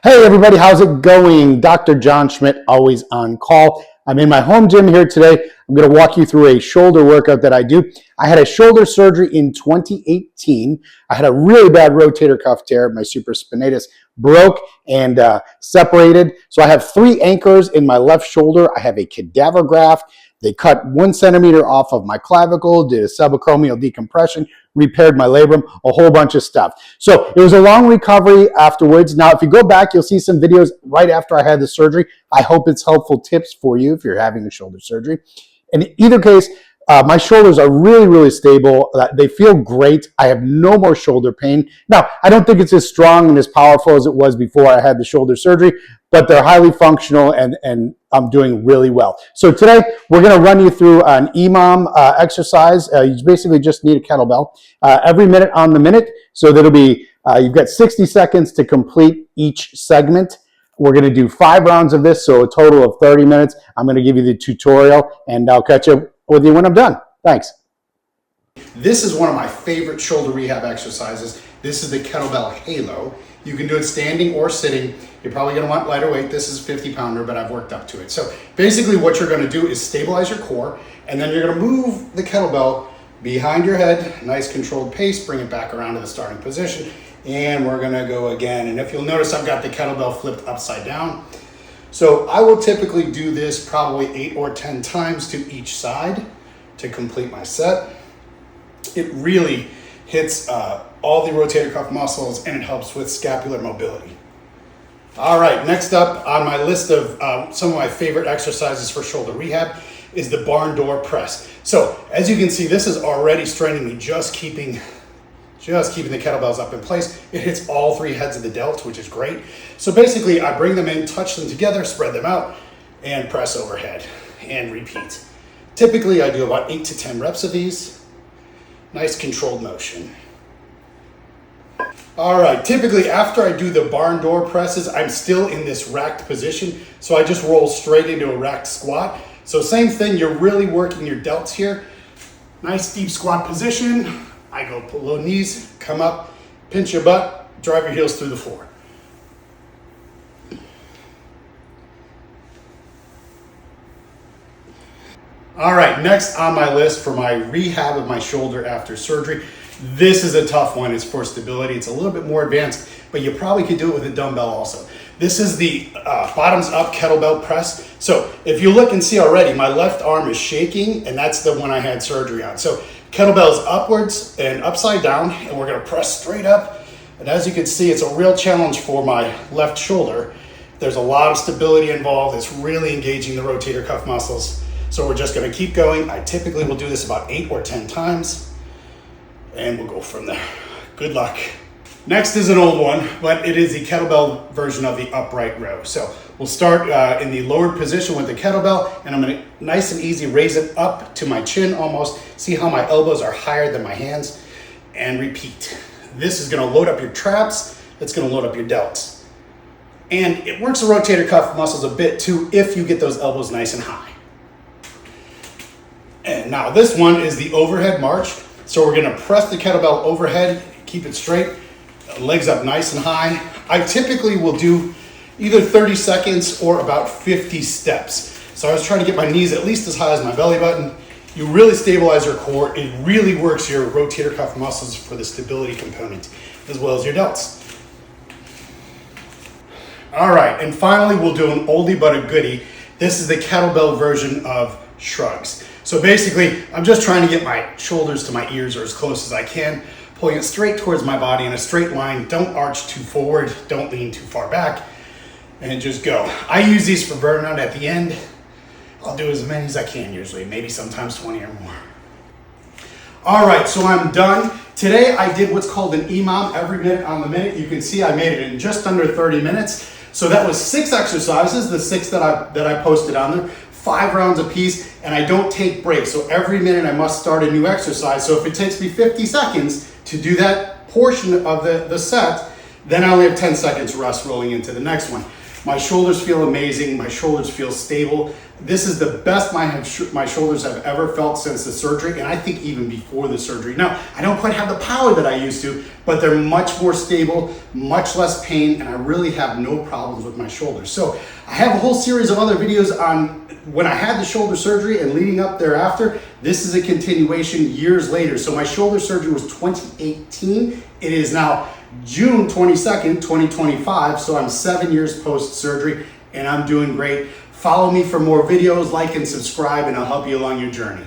Hey everybody, how's it going? Dr. John Schmidt, always on call. I'm in my home gym here today. I'm going to walk you through a shoulder workout that I do. I had a shoulder surgery in 2018. I had a really bad rotator cuff tear. My supraspinatus broke and separated. So I have 3 anchors in my left shoulder. I have a cadaver graft. They cut 1 centimeter off of my clavicle, did a subacromial decompression, repaired my labrum, a whole bunch of stuff. So it was a long recovery afterwards. Now, if you go back, you'll see some videos right after I had the surgery. I hope it's helpful tips for you if you're having a shoulder surgery. In either case, my shoulders are really, really stable. They feel great. I have no more shoulder pain. Now, I don't think it's as strong and as powerful as it was before I had the shoulder surgery, but they're highly functional and I'm doing really well. So today, we're going to run you through an EMOM exercise. You basically just need a kettlebell every minute on the minute. So that'll be, you've got 60 seconds to complete each segment. We're going to do 5 rounds of this, so a total of 30 minutes. I'm going to give you the tutorial, and I'll catch up with you when I'm done. Thanks. This is one of my favorite shoulder rehab exercises. This is the Kettlebell Halo. You can do it standing or sitting. You're probably going to want lighter weight. This is a 50-pounder, but I've worked up to it. So basically what you're going to do is stabilize your core, and then you're going to move the kettlebell behind your head, nice controlled pace, bring it back around to the starting position, and we're going to go again. And if you'll notice, I've got the kettlebell flipped upside down. So I will typically do this probably 8 or 10 times to each side to complete my set. It really hits all the rotator cuff muscles and it helps with scapular mobility. All right, next up on my list of some of my favorite exercises for shoulder rehab is the barn door press. So as you can see, this is already straining me, just keeping the kettlebells up in place. It hits all 3 heads of the delt, which is great. So basically I bring them in, touch them together, spread them out, and press overhead and repeat. Typically I do about 8 to 10 reps of these. Nice controlled motion. All right, typically after I do the barn door presses, I'm still in this racked position. So I just roll straight into a racked squat. So same thing, you're really working your delts here. Nice deep squat position. I go below knees, come up, pinch your butt, drive your heels through the floor. All right, next on my list for my rehab of my shoulder after surgery, this is a tough one. It's for stability. It's a little bit more advanced, but you probably could do it with a dumbbell also. This is the bottoms up kettlebell press. So if you look and see already, my left arm is shaking, and that's the one I had surgery on. So kettlebells upwards and upside down, and we're gonna press straight up. And as you can see, it's a real challenge for my left shoulder. There's a lot of stability involved. It's really engaging the rotator cuff muscles. So we're just gonna keep going. I typically will do this about 8 or 10 times, and we'll go from there. Good luck. Next is an old one, but it is the kettlebell version of the upright row. So we'll start in the lowered position with the kettlebell, and I'm gonna nice and easy raise it up to my chin almost. See how my elbows are higher than my hands, and repeat. This is gonna load up your traps. It's gonna load up your delts. And it works the rotator cuff muscles a bit too if you get those elbows nice and high. And now this one is the overhead march. So we're gonna press the kettlebell overhead, keep it straight, legs up nice and high. I typically will do either 30 seconds or about 50 steps. So I was trying to get my knees at least as high as my belly button. You really stabilize your core. It really works your rotator cuff muscles for the stability component, as well as your delts. All right, and finally we'll do an oldie but a goodie. This is the kettlebell version of shrugs. So basically, I'm just trying to get my shoulders to my ears or as close as I can, pulling it straight towards my body in a straight line. Don't arch too forward, don't lean too far back, and just go. I use these for burnout at the end. I'll do as many as I can usually, maybe sometimes 20 or more. All right, so I'm done. Today I did what's called an EMOM, every minute on the minute. You can see I made it in just under 30 minutes. So that was 6 exercises, the 6 that I posted on there. 5 rounds apiece, and I don't take breaks. So every minute I must start a new exercise. So if it takes me 50 seconds to do that portion of the set, then I only have 10 seconds rest rolling into the next one. My shoulders feel amazing. My shoulders feel stable. This is the best my shoulders have ever felt since the surgery, and I think even before the surgery. Now, I don't quite have the power that I used to, but they're much more stable, much less pain, and I really have no problems with my shoulders. So I have a whole series of other videos on when I had the shoulder surgery and leading up thereafter. This is a continuation years later. So my shoulder surgery was 2018. It is now June 22nd, 2025. So I'm 7 years post-surgery and I'm doing great. Follow me for more videos, like and subscribe, and I'll help you along your journey.